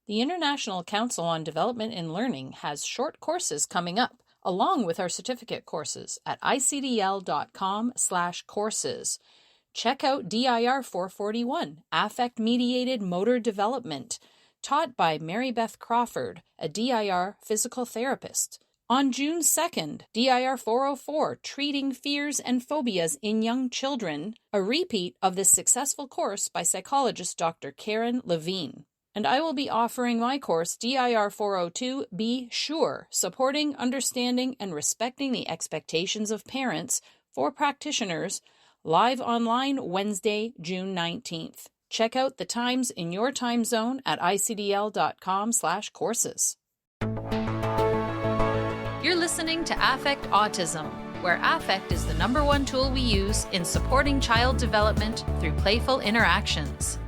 The International Council on Development and Learning has short courses coming up, along with our certificate courses at icdl.com/courses. Check out DIR 441, Affect-Mediated Motor Development, taught by Mary Beth Crawford, a DIR physical therapist. On June 2nd, DIR 404, Treating Fears and Phobias in Young Children, a repeat of this successful course by psychologist Dr. Karen Levine. And I will be offering my course, DIR 402, Be Sure, Supporting, Understanding, and Respecting the Expectations of Parents for Practitioners, live online Wednesday, June 19th. Check out the times in your time zone at icdl.com/courses. You're listening to Affect Autism, where affect is the #1 tool we use in supporting child development through playful interactions.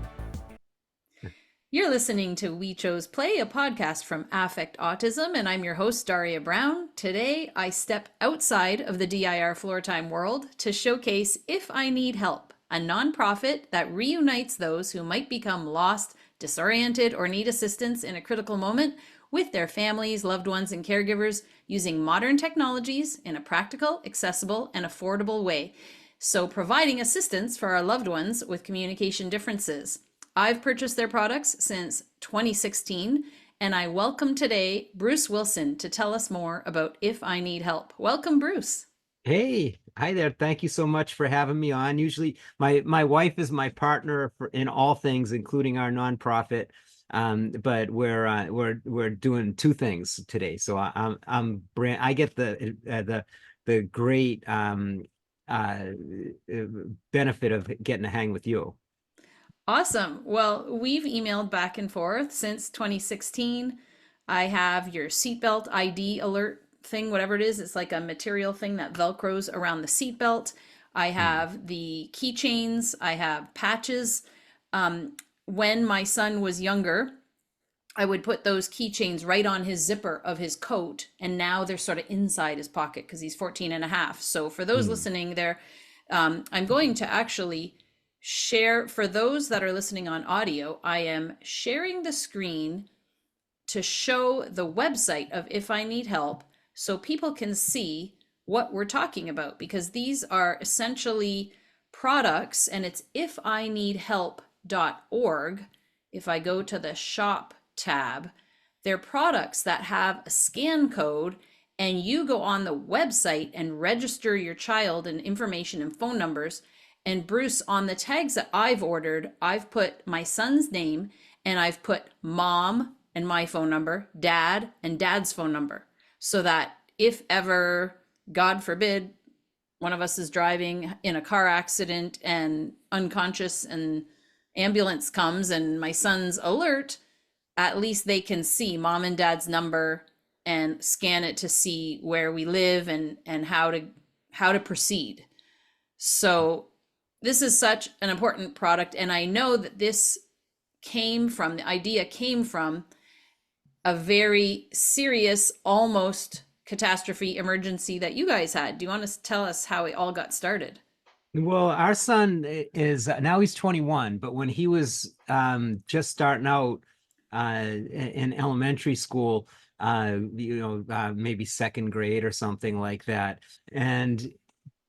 You're listening to We Chose Play, a podcast from Affect Autism, and I'm your host, Daria Brown. Today, I step outside of the DIR Floortime world to showcase If I Need Help, a nonprofit that reunites those who might become lost, disoriented, or need assistance in a critical moment with their families, loved ones, and caregivers using modern technologies in a practical, accessible, and affordable way. So providing assistance for our loved ones with communication differences. I've purchased their products since 2016, and I welcome today Bruce Wilson to tell us more about If I Need Help. Welcome, Bruce. Hey, hi there. Thank you so much for having me on. Usually my wife is my partner in all things, including our nonprofit. But we're doing two things today. So I get the great benefit of getting to hang with you. Awesome. Well, we've emailed back and forth since 2016. I have your seatbelt ID alert thing, whatever it is. It's like a material thing that Velcros around the seatbelt. I have the keychains. I have patches. When my son was younger, I would put those keychains right on his zipper of his coat, and now they're sort of inside his pocket because he's 14 and a half. So for those listening there, I'm going to actually share, for those that are listening on audio, I am sharing the screen to show the website of If I Need Help so people can see what we're talking about, because these are essentially products, and it's ifineedhelp.org. If I go to the shop tab, they're products that have a scan code, and you go on the website and register your child and information and phone numbers. And Bruce, on the tags that I've ordered, I've put my son's name, and I've put mom and my phone number, dad and dad's phone number, so that if ever, God forbid, one of us is driving in a car accident and unconscious and ambulance comes and my son's alert, at least they can see mom and dad's number and scan it to see where we live and how to proceed. So this is such an important product, and I know that the idea came from a very serious, almost catastrophe emergency that you guys had. Do you want to tell us how it all got started? Well, our son is now he's 21, but when he was just starting out in elementary school, maybe second grade or something like that, and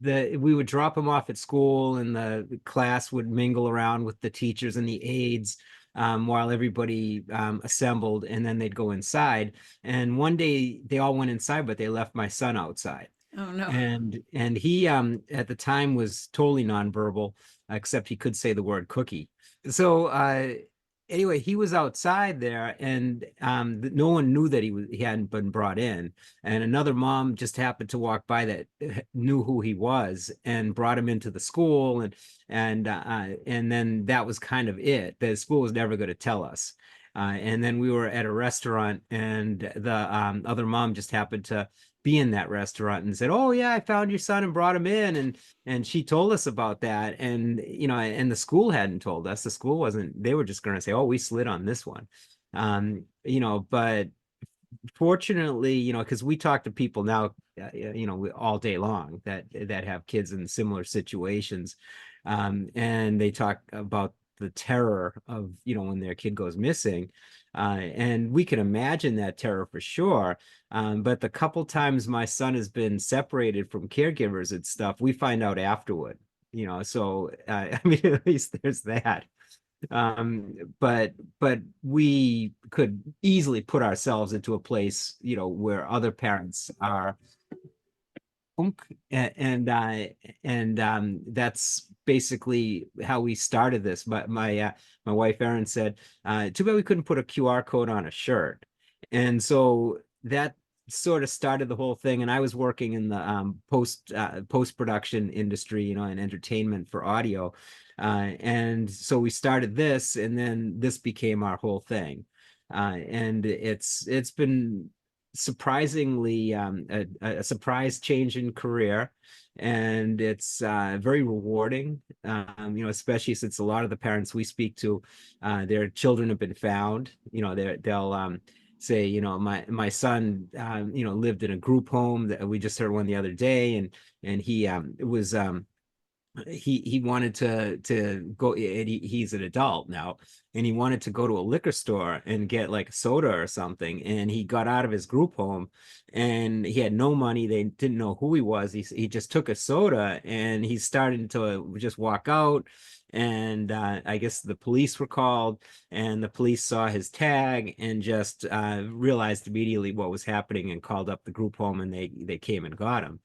we would drop him off at school, and the class would mingle around with the teachers and the aides while everybody assembled, and then they'd go inside. And one day they all went inside, but they left my son outside. Oh no. And he at the time was totally nonverbal, except he could say the word cookie. So anyway, he was outside there, and no one knew that he hadn't been brought in. And another mom just happened to walk by that knew who he was and brought him into the school, and then that was kind of it. The school was never going to tell us. And then we were at a restaurant, and the other mom just happened to be in that restaurant and said, "Oh yeah, I found your son and brought him in," and she told us about that. And and the school hadn't told us. The school wasn't, they were just going to say, "Oh, we slid on this one." But fortunately, because we talk to people now all day long that have kids in similar situations, and they talk about the terror of when their kid goes missing. And we can imagine that terror for sure. But the couple times my son has been separated from caregivers and stuff, we find out afterward, so I mean, at least there's that. But we could easily put ourselves into a place, where other parents are. Unk, and that's basically how we started this. But my wife Erin said, "Too bad we couldn't put a QR code on a shirt," and so that sort of started the whole thing. And I was working in the post production industry, and entertainment for audio, and so we started this, and then this became our whole thing, and it's been surprisingly a surprise change in career, and it's very rewarding, especially since a lot of the parents we speak to, their children have been found. They'll say, my son lived in a group home. That we just heard one the other day, and he was he wanted to go, and he's an adult now, and he wanted to go to a liquor store and get like a soda or something, and he got out of his group home and he had no money. They didn't know who he was. He just took a soda and he started to just walk out, and I guess the police were called, and the police saw his tag and just realized immediately what was happening and called up the group home, and they came and got him.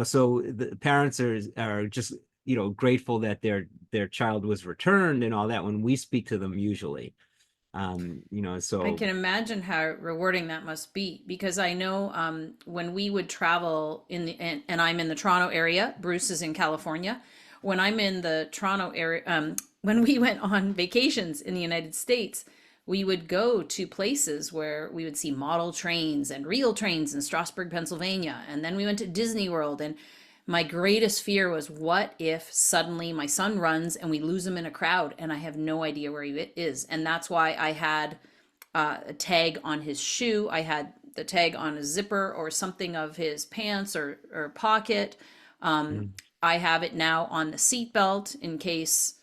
So the parents are just, grateful that their child was returned and all that when we speak to them usually. I So can imagine how rewarding that must be, because I know when we would travel and I'm in the Toronto area, Bruce is in California. When I'm in the Toronto area, when we went on vacations in the United States, we would go to places where we would see model trains and real trains in Strasbourg, Pennsylvania. And then we went to Disney World. And my greatest fear was, what if suddenly my son runs and we lose him in a crowd and I have no idea where he is? And that's why I had a tag on his shoe. I had the tag on a zipper or something of his pants or pocket. Um, mm. I have it now on the seatbelt in case,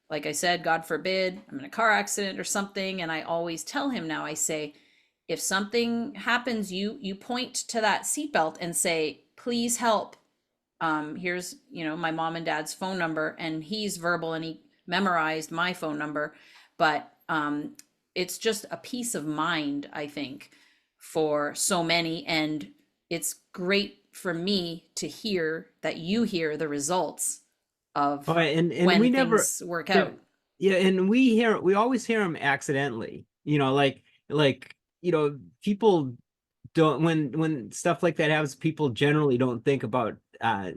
like I said, God forbid, I'm in a car accident or something. And I always tell him now, I say, if something happens, you point to that seatbelt and say, please help. Here's, my mom and dad's phone number, and he's verbal and he memorized my phone number. But it's just a peace of mind, I think, for so many. And it's great for me to hear that you hear the results Oh, of and we when never, things work yeah, out. yeah, and we always hear them accidentally, like people don't, when stuff like that happens, people generally don't think about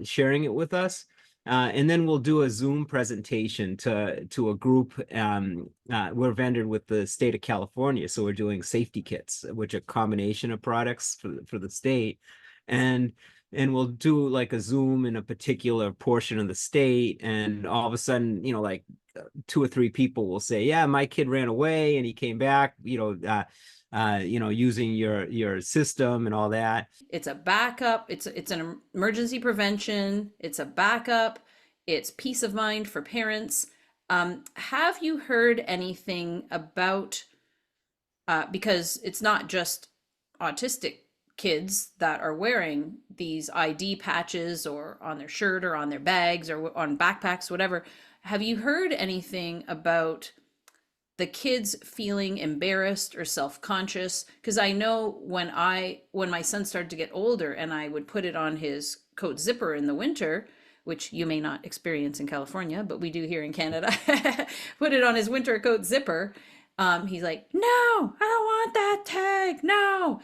sharing it with us. And then we'll do a Zoom presentation to a group. We're vended with the state of California, so we're doing safety kits, which are a combination of products for the state, and we'll do like a Zoom in a particular portion of the state, and all of a sudden, like two or three people will say, "Yeah, my kid ran away and he came back," using your system and all that. It's a backup. It's an emergency prevention. It's a backup. It's peace of mind for parents. Have you heard anything about, because it's not just autistic kids that are wearing these ID patches or on their shirt or on their bags or on backpacks, whatever. Have you heard anything about the kids feeling embarrassed or self-conscious? Because I know when my son started to get older and I would put it on his coat zipper in the winter, which you may not experience in California, but we do here in Canada, put it on his winter coat zipper. He's like, no, I don't want that tag, no.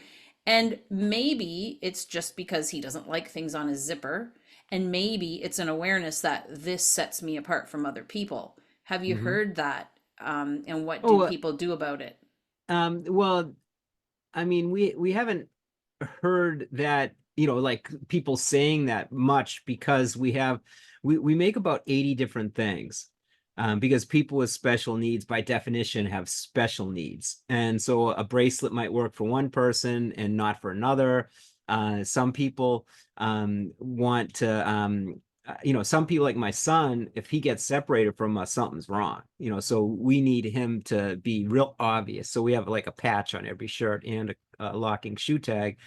And maybe it's just because he doesn't like things on his zipper, and maybe it's an awareness that this sets me apart from other people. Have you Mhm. heard that? And what do Oh, people do about it? well, I mean, we haven't heard that, like people saying that much, because we make about 80 different things. Because people with special needs by definition have special needs. And so a bracelet might work for one person and not for another. Some people want to some people like my son, if he gets separated from us, something's wrong, so we need him to be real obvious. So we have like a patch on every shirt and a locking shoe tag.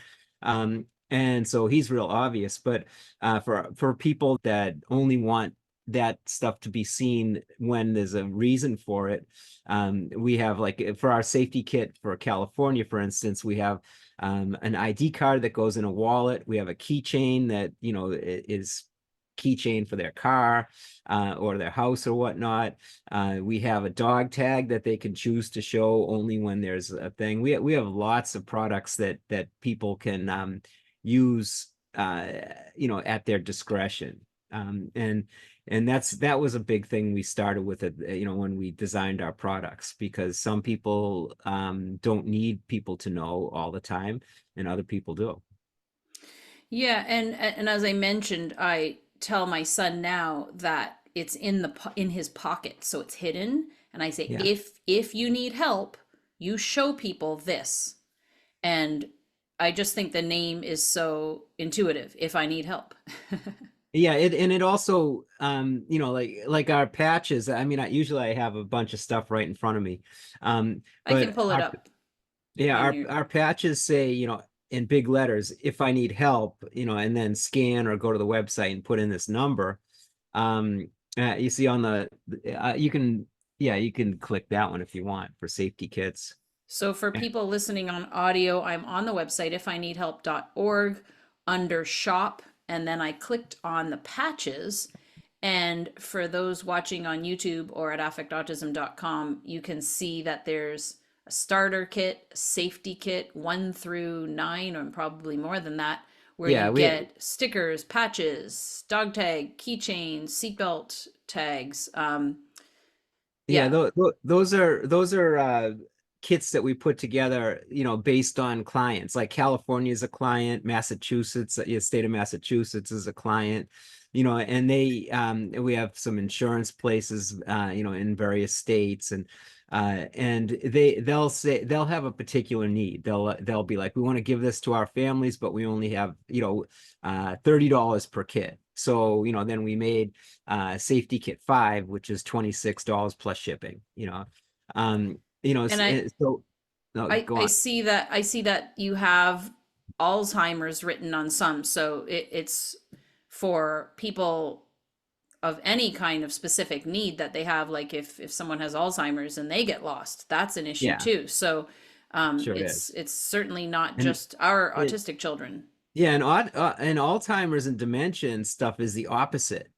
And so he's real obvious. But for people that only want that stuff to be seen when there's a reason for it, we have like for our safety kit for California, for instance, we have an ID card that goes in a wallet. We have a keychain that, is keychain for their car or their house or whatnot. We have a dog tag that they can choose to show only when there's a thing. We have lots of products that people can use at their discretion. And that was a big thing we started with it, when we designed our products, because some people don't need people to know all the time, and other people do. Yeah, and as I mentioned, I tell my son now that it's in his pocket, so it's hidden, and I say Yeah. if you need help, you show people this. And I just think the name is so intuitive. If I need help. Yeah, it also like our patches. I mean, usually I have a bunch of stuff right in front of me. I can But pull it our up yeah, in our your. our patches say, in big letters, if I need help, and then scan or go to the website and put in this number. Um, you see on you can, yeah, you can click that one if you want for safety kits. So for people listening on audio, I'm on the website ifineedhelp.org under shop, and then I clicked on the patches. And for those watching on YouTube or at affectautism.com, you can see that there's a starter kit, a safety kit, 1 through 9, or probably more than that, where you Yeah, get stickers, patches, dog tag, keychains, seatbelt tags. yeah, Yeah, those are kits that we put together, based on clients. Like California is a client, Massachusetts, state of Massachusetts is a client, and we have some insurance places, in various states, and they'll have a particular need. They'll be like, we want to give this to our families, but we only have, $30 per kit. So, then we made safety kit 5, which is $26 plus shipping, and I so no, I go I on. see that I see that you have Alzheimer's written on some, so it's for people of any kind of specific need that they have. Like if someone has Alzheimer's and they get lost, that's an issue Yeah, too. So sure it it's is. it's certainly not And just our it, autistic children. yeah, and Alzheimer's and dementia and stuff is the opposite,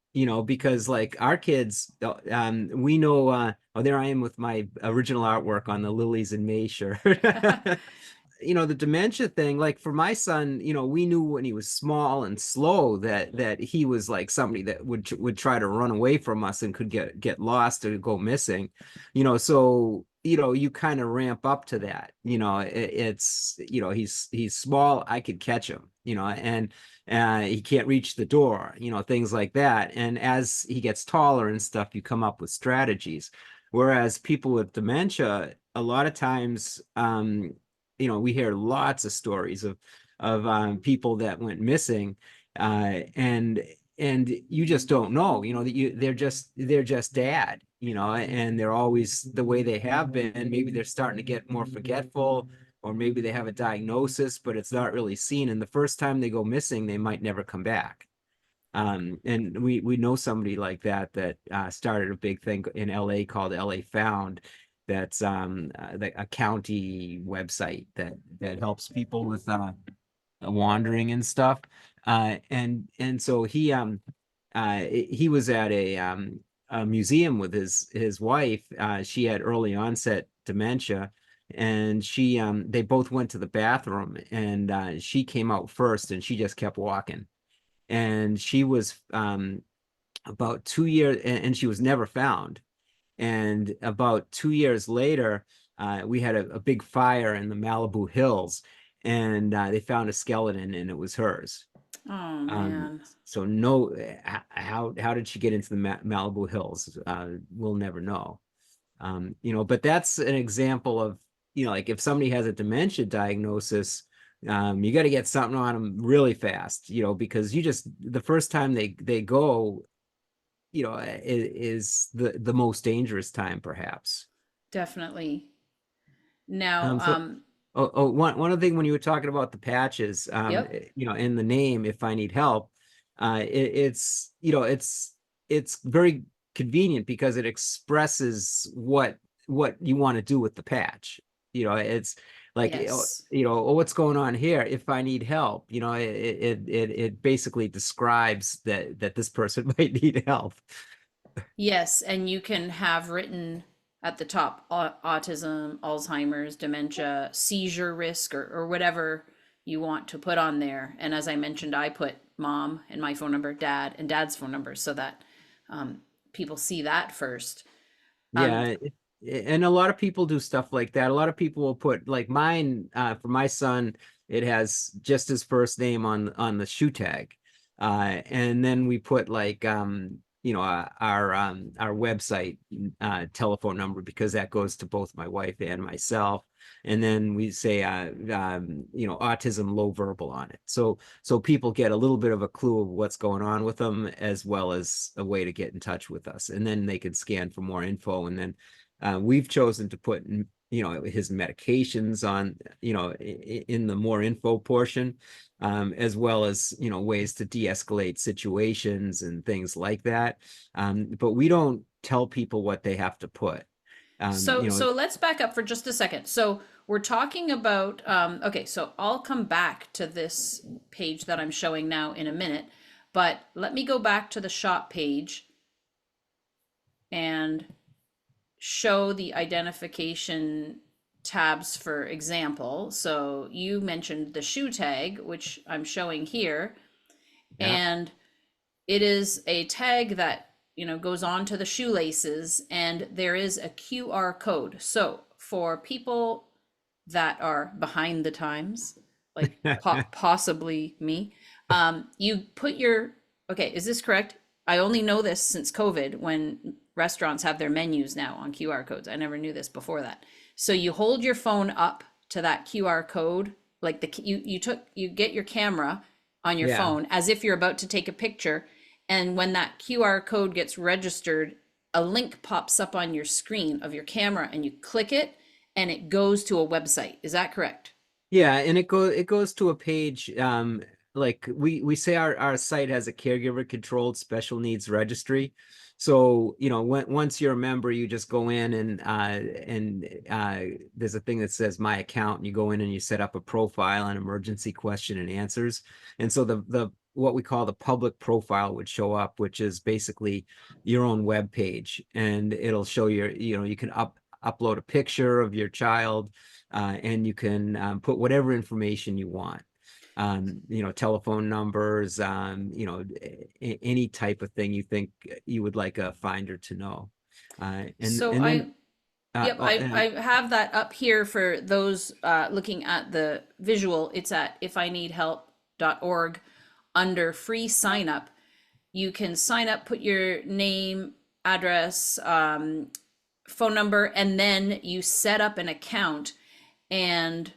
because like our kids, we know, oh, there I am with my original artwork on the Lilies in May shirt. The dementia thing, like for my son, we knew when he was small and slow that he was like somebody that would try to run away from us and could get lost or go missing. So you kind of ramp up to that. It's he's small, I could catch him, and he can't reach the door, things like that. And as he gets taller and stuff, you come up with strategies. Whereas people with dementia, a lot of times, we hear lots of stories of people that went missing, and you just don't know, that they're just dad, and they're always the way they have been. Maybe they're starting to get more forgetful, or maybe they have a diagnosis, but it's not really seen. And the first time they go missing, they might never come back. And we know somebody like that started a big thing in LA called LA Found. That's a county website that helps people with wandering and stuff. And so he was at a museum with his wife. She had early onset dementia, and they both went to the bathroom, and she came out first, and she just kept walking. And she was about 2 years, and she was never found. And about 2 years later, we had a big fire in the Malibu Hills, and they found a skeleton, and it was hers. Oh Um, man. so no, how did she get into the Malibu Hills? We'll never know. But that's an example of, like if somebody has a dementia diagnosis, You got to get something on them really fast, because you just the first time they go, is the most dangerous time perhaps. Definitely. Now, So one other thing, when you were talking about the patches, yep. in the name, if I need help, it's very convenient because it expresses what you want to do with the patch. It's like, Yes. oh, what's going on here? If I need help, it basically describes that this person might need help. Yes, and you can have written at the top autism, Alzheimer's, dementia, seizure risk, or whatever you want to put on there. And as I mentioned, I put mom and my phone number, dad and dad's phone number, so that people see that first. Um, Yeah, and a lot of people do stuff like that. A lot of people will put, like, mine, for my son, it has just his first name on the shoe tag. And then we put, like, our website telephone number, because that goes to both my wife and myself. And then we say, autism low verbal on it. So people get a little bit of a clue of what's going on with them, as well as a way to get in touch with us. And then they can scan for more info. And then we've chosen to put, his medications on, in the more info portion, as well as, ways to de-escalate situations and things like that. But we don't tell people what they have to put. Um, so you know, so let's back up for just a second. So we're talking about okay, so I'll come back to this page that I'm showing now in a minute, but let me go back to the shop page and show the identification tabs for example. So you mentioned the shoe tag, which I'm showing here, yeah, and it is a tag that goes on to the shoelaces, and there is a QR code. So for people that are behind the times, like possibly me, you put your, okay, is this correct? I only know this since COVID, when restaurants have their menus now on QR codes. I never knew this before that. So you hold your phone up to that QR code, like you get your camera on your yeah. phone as if you're about to take a picture, and when that QR code gets registered, a link pops up on your screen of your camera, and you click it and it goes to a website. Is that correct? Yeah, and it goes to a page, like we say our site has a caregiver controlled special needs registry. So, once you're a member, you just go in, and there's a thing that says my account, and you go in and you set up a profile and emergency question and answers. And so the what we call the public profile would show up, which is basically your own web page, and it'll show you can upload a picture of your child, and you can put whatever information you want. Telephone numbers, any type of thing you think you would like a finder to know. And So and I, then yep, I and have that up here for those looking at the visual. It's at ifineedhelp.org under free sign up. You can sign up, put your name, address, phone number, and then you set up an account. And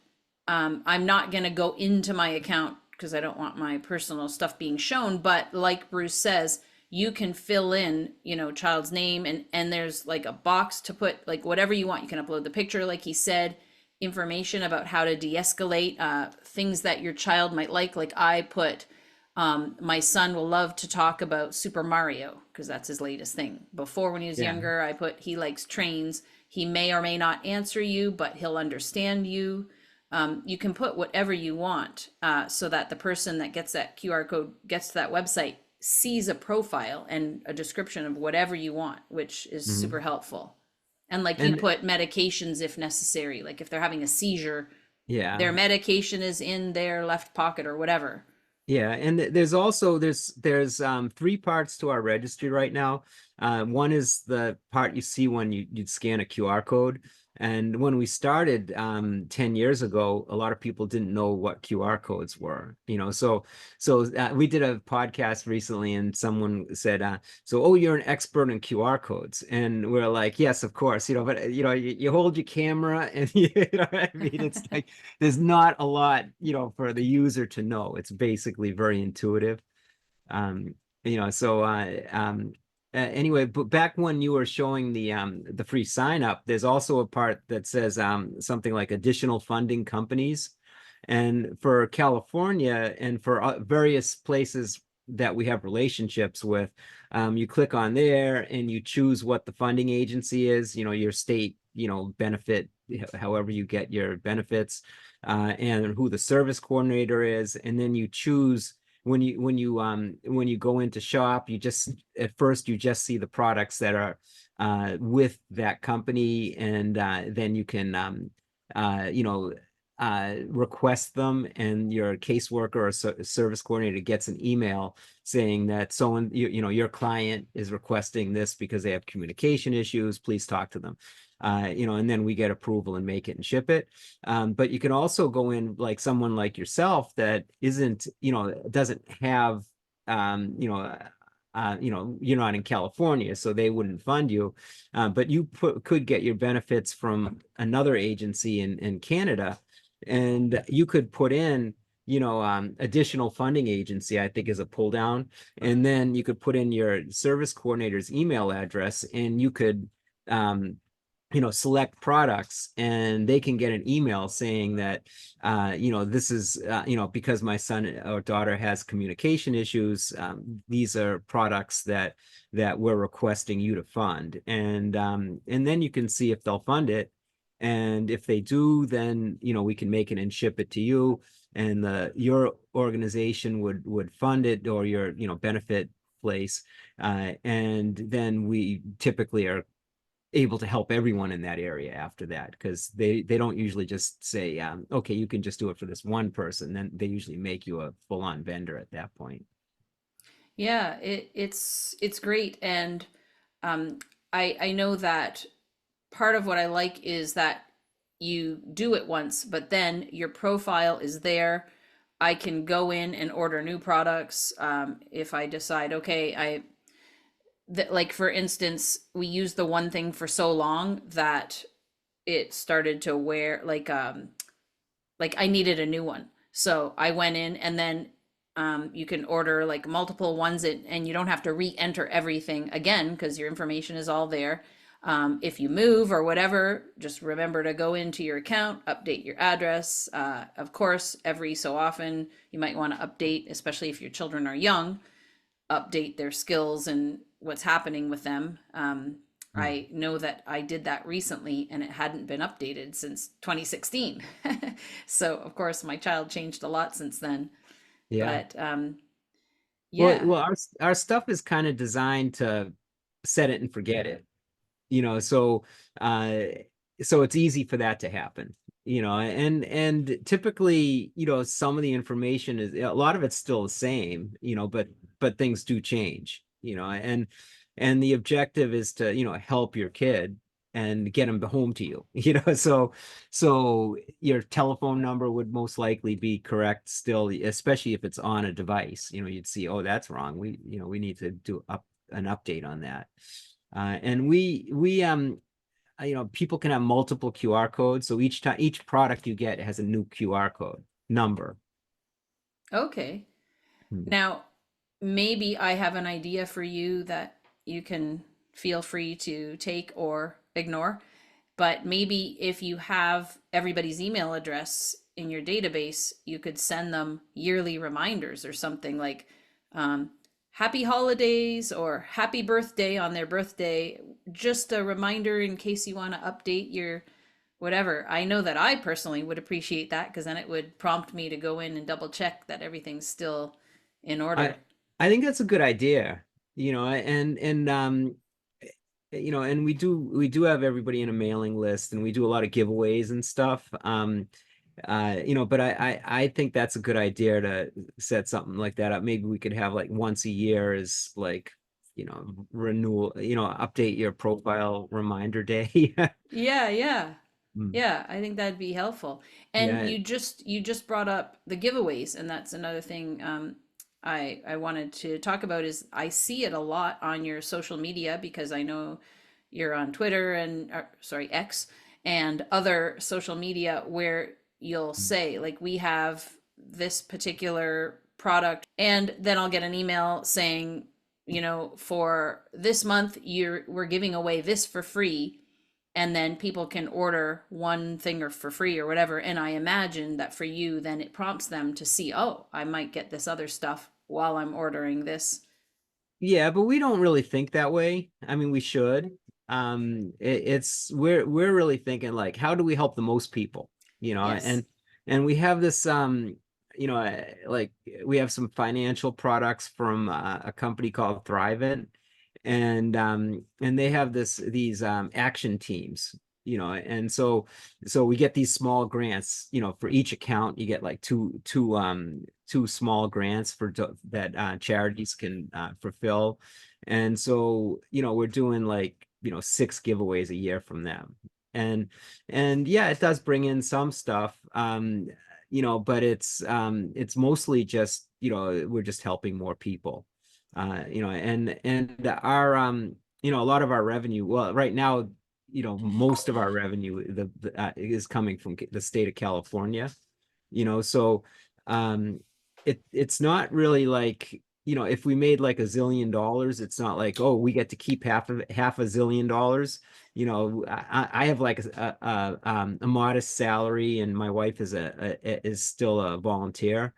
I'm not going to go into my account because I don't want my personal stuff being shown. But like Bruce says, you can fill in, child's name, and there's like a box to put like whatever you want. You can upload the picture, like he said, information about how to de-escalate, things that your child might like. Like I put, my son will love to talk about Super Mario because that's his latest thing. Before, when he was yeah. younger, I put he likes trains. He may or may not answer you, but he'll understand you. You can put whatever you want, so that the person that gets that QR code gets to that website sees a profile and a description of whatever you want, which is super Mhm. helpful. And like you And put medications if necessary, like if they're having a seizure, yeah. their medication is in their left pocket or whatever. Yeah, and there's also there's three parts to our registry right now. One is the part you see when you'd scan a QR code. And when we started 10 years ago, a lot of people didn't know what QR codes were, so we did a podcast recently and someone said, so, oh, you're an expert in QR codes. And we're like, yes, of course, but you hold your camera and you know what I mean? It's like there's not a lot, for the user to know. It's basically very intuitive. Um, anyway, but back when you were showing the free sign up, there's also a part that says something like additional funding companies. And for California and for various places that we have relationships with, you click on there and you choose what the funding agency is, your state, benefit, however you get your benefits, and who the service coordinator is, and then you choose when you go into shop, you just at first you just see the products that are with that company, and then you can request them, and your caseworker or service coordinator gets an email saying that someone your client is requesting this because they have communication issues. Please talk to them. And then we get approval and make it and ship it. But you can also go in like someone like yourself that isn't, doesn't have, you're not in California, so they wouldn't fund you. But you could get your benefits from another agency in Canada, and you could put in, additional funding agency, I think is a pull down. And then you could put in your service coordinator's email address, and you could, select products, and they can get an email saying that, this is, because my son or daughter has communication issues, these are products that we're requesting you to fund. And then you can see if they'll fund it. And if they do, then, we can make it and ship it to you, and your organization would fund it, or your, benefit place. And then we typically are able to help everyone in that area after that, because they don't usually just say, okay, you can just do it for this one person. Then they usually make you a full-on vendor at that point. Yeah, it's great, and um, I know that part of what I like is that you do it once, but then your profile is there. I can go in and order new products if I decide, okay, that, like, for instance, we used the one thing for so long that it started to wear like I needed a new one. So I went in, and then you can order like multiple ones, and you don't have to re-enter everything again because your information is all there. If you move or whatever, just remember to go into your account, update your address. Of course, every so often you might want to update, especially if your children are young, update their skills and what's happening with them. Mm. I know that I did that recently and it hadn't been updated since 2016. So, of course, my child changed a lot since then. Yeah. But Well, yeah. well, our stuff is kind of designed to set it and forget it, you know, so uh so it's easy for that to happen, and typically, some of the information is, a lot of it's still the same, but things do change, and the objective is to, help your kid and get them home to you, so your telephone number would most likely be correct still, especially if it's on a device. You'd see, oh, that's wrong. We need to do an update on that. And people can have multiple QR codes. So each product you get has a new QR code number. Okay. Hmm. Now, maybe I have an idea for you that you can feel free to take or ignore. But maybe if you have everybody's email address in your database, you could send them yearly reminders or something like um, happy holidays or happy birthday on their birthday. Just a reminder in case you want to update your whatever. I know that I personally would appreciate that because then it would prompt me to go in and double check that everything's still in I order. I think that's a good idea. And we do have everybody in a mailing list, and we do a lot of giveaways and stuff. But I think that's a good idea to set something like that up. Maybe we could have like once a year is like, renewal, update your profile reminder day. Yeah, yeah. Mm. Yeah, I think that'd be helpful. And Yeah. you just brought up the giveaways, and that's another thing I wanted to talk about is I see it a lot on your social media because I know you're on Twitter and sorry, X and other social media where you'll say like we have this particular product and then I'll get an email saying, you know, for this month we're giving away this for free, and then people can order one thing or for free or whatever. And I imagine that for you, then it prompts them to see, oh, I might get this other stuff while I'm ordering this. Yeah, but we don't really think that way. I mean, we should. It's we're really thinking like, how do we help the most people? You know, Yes. and we have this you know, like we have some financial products from a company called Thrivent, and they have these action teams. You know, and so we get these small grants. You know, for each account, you get like two small grants that charities can fulfill. And so, you know, we're doing like, you know, 6 giveaways a year from them. And and yeah, it does bring in some stuff. You know, but it's mostly just, you know, we're just helping more people. You know, and our you know, a lot of our revenue, well, right now, you know, most of our revenue is coming from the state of California, you know, so it's not really like, you know, if we made like $1 zillion, it's not like, oh, we get to keep half a zillion dollars. You know, I have like a modest salary, and my wife is still a volunteer.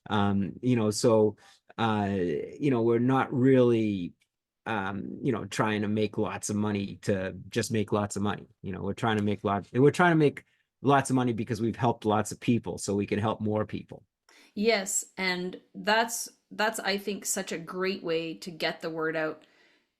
You know, so you know, we're not really you know, trying to make lots of money to just make lots of money. You know, we're trying to make lots of money because we've helped lots of people, so we can help more people. Yes, and that's I think such a great way to get the word out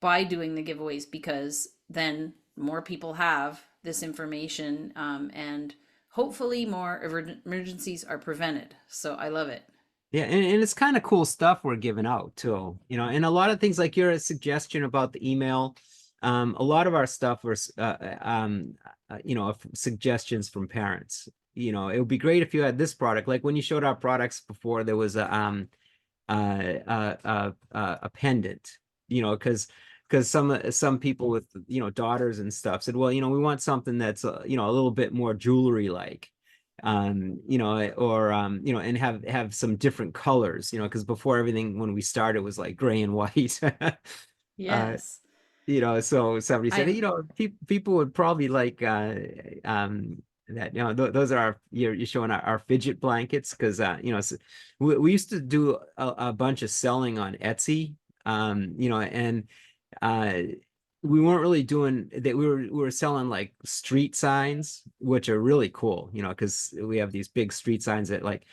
by doing the giveaways because then more people have this information, and hopefully more emergencies are prevented. So I love it. Yeah, and it's kind of cool stuff we're giving out too, you know, and a lot of things like your suggestion about the email. A lot of our stuff was, you know, suggestions from parents. You know, it would be great if you had this product. Like when you showed our products before, there was a pendant, you know, because some people with, you know, daughters and stuff said, well, you know, we want something that's you know, a little bit more jewelry like, you know, or you know, and have some different colors, you know, because before everything when we started was like gray and white. uh Yes. you know, so somebody said, I you know, people would probably like that, you know, those are you're showing our fidget blankets because you know, so we used to do a bunch of selling on Etsy, you know, and uh we weren't really doing that. We were selling like street signs, which are really cool, you know, because we have these big street signs that like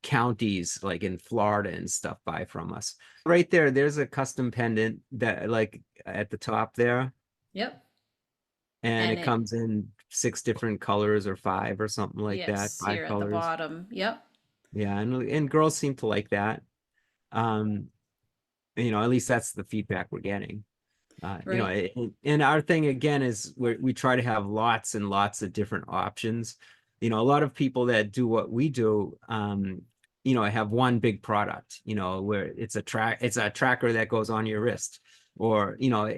counties like in Florida and stuff buy from us. Right there, there's a custom pendant that like at the top there, Yep. and And it it comes in 6 different colors or five or something like that, yes, five here at the colors. bottom. Yep. Yeah, and girls seem to like that. Um, you know, at least that's the feedback we're getting. You know, Right. and our thing again is we try to have lots and lots of different options. You know, a lot of people that do what we do, you know, have one big product, you know, where it's a tracker that goes on your wrist, or, you know,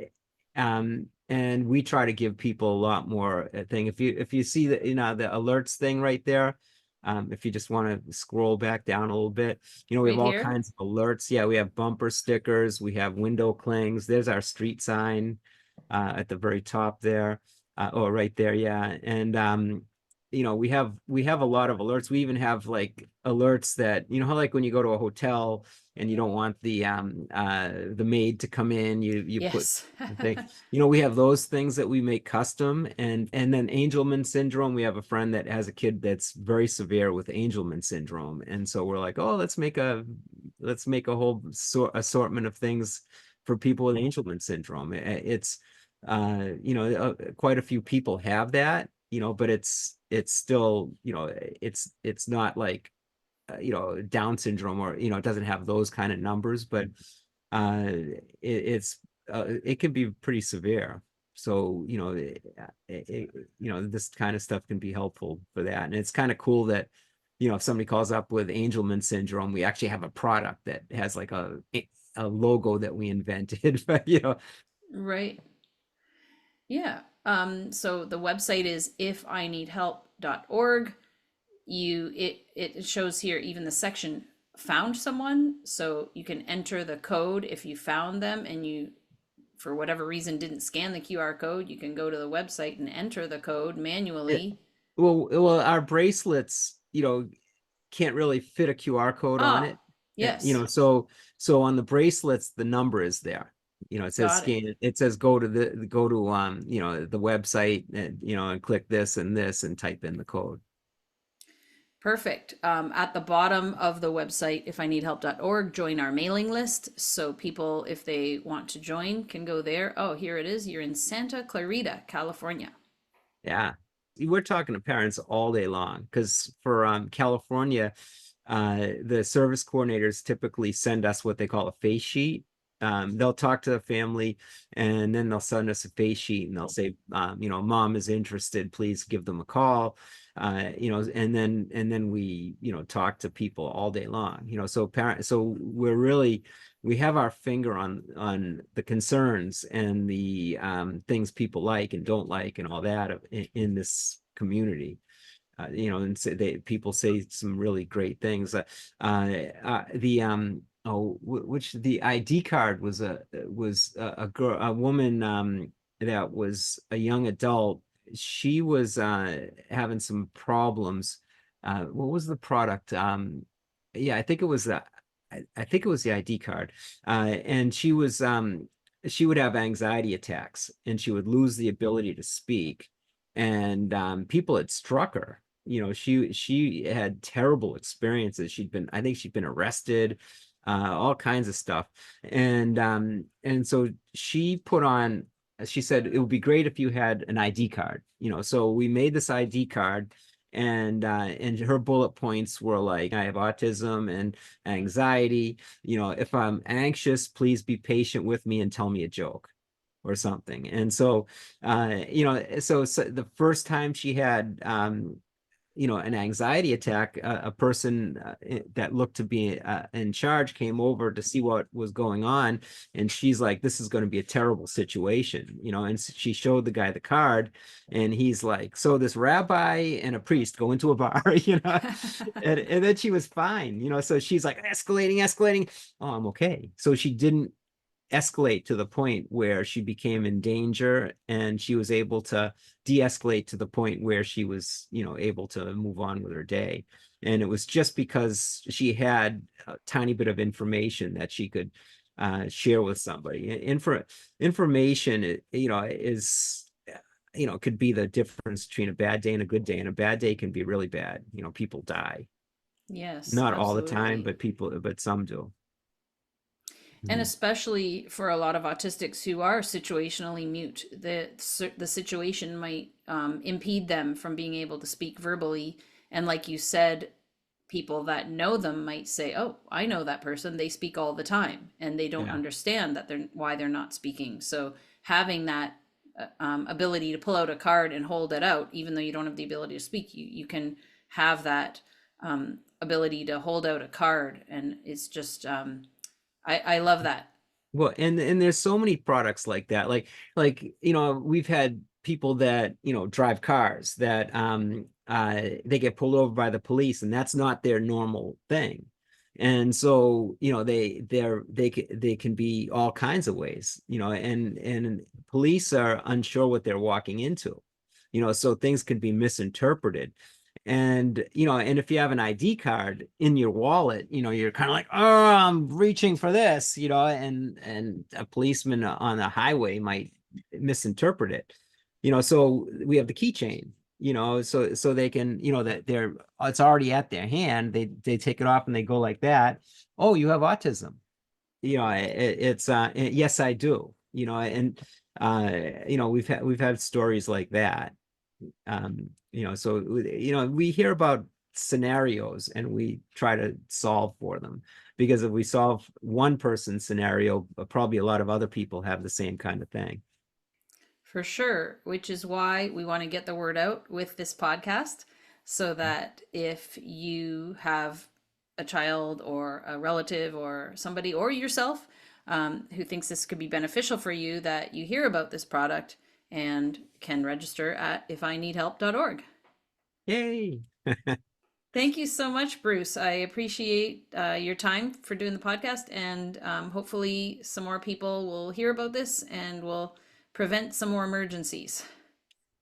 and we try to give people a lot more thing. If you see the, you know, the alerts thing right there, if you just want to scroll back down a little bit, you know, we have Right all here. kinds of alerts. Yeah, we have bumper stickers, we have window clings. There's our street sign at the very top there. Oh, right there, yeah. And you know, we have a lot of alerts. We even have like alerts that, you know, how like when you go to a hotel and you don't want the maid to come in, you put Yes. the thing. You know, we have those things that we make custom, and then Angelman syndrome. We have a friend that has a kid that's very severe with Angelman syndrome, and so we're like, oh, let's make a whole assortment of things for people with Angelman syndrome. It's you know, quite a few people have that, you know, but it's still, you know, it's not like you know, Down syndrome, or, you know, it doesn't have those kind of numbers, but it can be pretty severe. So, this kind of stuff can be helpful for that. And it's kind of cool that, if somebody calls up with Angelman syndrome, we actually have a product that has like a logo that we invented, but Right. Yeah. So the website is ifineedhelp.org. It shows here even the section found someone, so you can enter the code if you found them and you for whatever reason didn't scan the QR code, you can go to the website and enter the code it, manually. our bracelets, can't really fit a QR code on Ah, it. yes, So on the bracelets, the number is there. It says got it. scan. It says go to the website and click this and type in the code. Perfect. At the bottom of the website, ifineedhelp.org, join our mailing list. So people, if they want to join, can go there. Oh, here it is. You're in Santa Clarita, California. Yeah. We're talking to parents all day long because for California, the service coordinators typically send us what they call a face sheet. They'll talk to the family and then they'll send us a face sheet and they'll say, mom is interested, please give them a call. And then we, talk to people all day long, so we have our finger on the concerns and the things people like and don't like and all that in this community. And say people say some really great things. Which the ID card was a girl, a woman that was a young adult. She was having some problems. What was the product? Yeah, I think it was the ID card. And she would have anxiety attacks and she would lose the ability to speak. And people had struck her. She had terrible experiences. I think she'd been arrested, all kinds of stuff. And so she said it would be great if you had an ID card. So we made this ID card, and her bullet points were like, I have autism and anxiety. If I'm anxious, please be patient with me and tell me a joke or something. And so the first time she had an anxiety attack, a person that looked to be in charge came over to see what was going on, and she's like, this is going to be a terrible situation. And she showed the guy the card, and he's like, so this rabbi and a priest go into a bar. And then she was fine. So she's like, escalating. Oh, I'm okay. So she didn't escalate to the point where she became in danger, and she was able to de-escalate to the point where she was able to move on with her day. And it was just because she had a tiny bit of information that she could share with somebody. Information is could be the difference between a bad day and a good day, and a bad day can be really bad. People die, Yes, not all the time, absolutely. but some do. And Mhm. especially for a lot of autistics who are situationally mute, the situation might impede them from being able to speak verbally. And like you said, people that know them might say, "Oh, I know that person. They speak all the time," and they don't Yeah. understand that they're why they're not speaking. So having that ability to pull out a card and hold it out, even though you don't have the ability to speak, you can have that ability to hold out a card, and it's just I love that. Well, and there's so many products like that. Like we've had people that, drive cars that they get pulled over by the police, and that's not their normal thing. And so, they can be all kinds of ways, and police are unsure what they're walking into. So things can be misinterpreted. And if you have an ID card in your wallet, you're kind of like, oh, I'm reaching for this, and a policeman on the highway might misinterpret it. So we have the keychain, so they can, that it's already at their hand. They take it off and they go like that. Oh, you have autism. Yes, I do. And we've had stories like that. So we hear about scenarios and we try to solve for them, because if we solve one person's scenario, probably a lot of other people have the same kind of thing. For sure, which is why we want to get the word out with this podcast so that if you have a child or a relative or somebody or yourself who thinks this could be beneficial for you, that you hear about this product and can register at ifineedhelp.org. Yay. Thank you so much, Bruce. I appreciate your time for doing the podcast, and hopefully, some more people will hear about this and will prevent some more emergencies.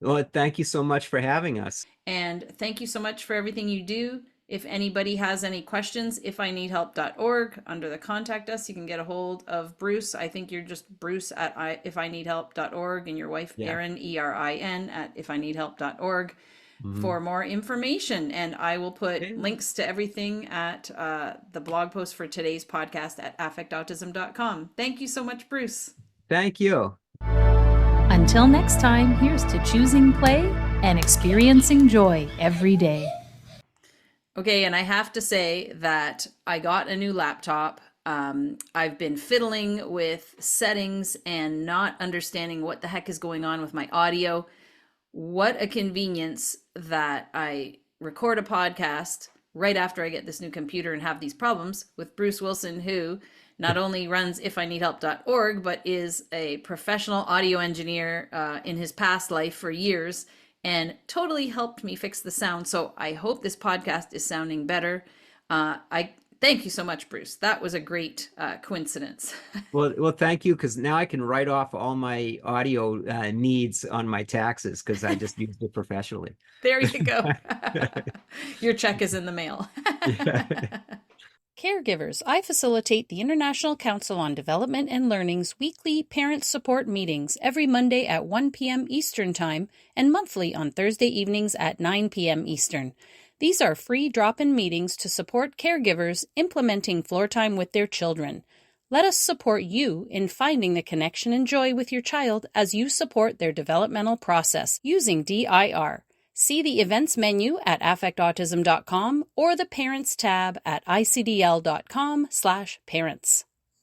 Well, thank you so much for having us. And thank you so much for everything you do. If anybody has any questions, ifineedhelp.org, under the contact us, you can get a hold of Bruce. I think you're just Bruce at ifineedhelp.org, and your wife, Yeah. Erin, ERIN, at ifineedhelp.org Mhm. for more information. And I will put Okay. links to everything at the blog post for today's podcast at affectautism.com. Thank you so much, Bruce. Thank you. Until next time, here's to choosing play and experiencing joy every day. Okay, and I have to say that I got a new laptop. I've been fiddling with settings and not understanding what the heck is going on with my audio. What a convenience that I record a podcast right after I get this new computer and have these problems with Bruce Wilson, who not only runs ifineedhelp.org, but is a professional audio engineer in his past life for years and totally helped me fix the sound. So I hope this podcast is sounding better. I thank you so much, Bruce. That was a great coincidence. Well, thank you, because now I can write off all my audio needs on my taxes because I just used it professionally. There you go. Your check is in the mail. Yeah. Caregivers, I facilitate the International Council on Development and Learning's weekly parent support meetings every Monday at 1 p.m. Eastern Time and monthly on Thursday evenings at 9 p.m. Eastern. These are free drop-in meetings to support caregivers implementing floor time with their children. Let us support you in finding the connection and joy with your child as you support their developmental process using DIR. See the events menu at affectautism.com or the Parents tab at icdl.com/parents.